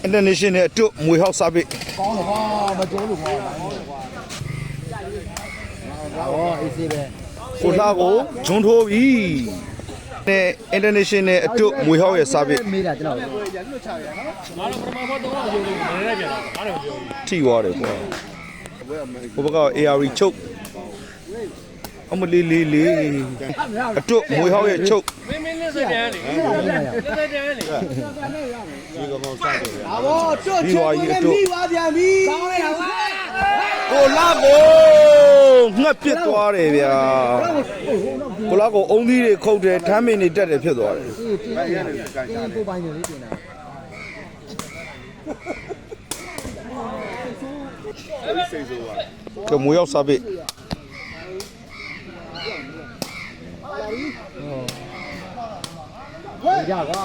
International တို့မွေဟောက်စားပိကောင်းတော့မကျိုးလို့ခေါ်တာဟောအေးစေးပဲကိုလာကိုဂျွန်းထိုးပြီနဲ့ International အတို့မွေဟောက်ရဲ့စားပိမေးတာကျွန်တော်ရန်လွတ်ချရနော်ငါတော့ပထမဆုံးတော့ယူလို့မနေရပြန်တာအားလည်းမပြောဘူးထိသွားတယ်ကွာဘုဘက AR ချုပ်အမလေးလေးလေးအတို့မွေဟောက်ရဲ့ချုပ်မင်းလေးစတဲ့လေဒီကောင်စားတယ်ဟာဘောကျွတ်ချုပ်ပြီးပါပြန်ပြီကောင်းလိုက်တာကိုလာကိုငှက်ပစ်သွားတယ်ဗျာကိုလာကိုအုံးသီးတွေခုတ်တယ်ထမ်းမင်းတွေတက်တယ်ဖြစ်သွားတယ်ကိုပိုင်းနေလေးတင်တာကမွေရောက်စားပြီရကွာ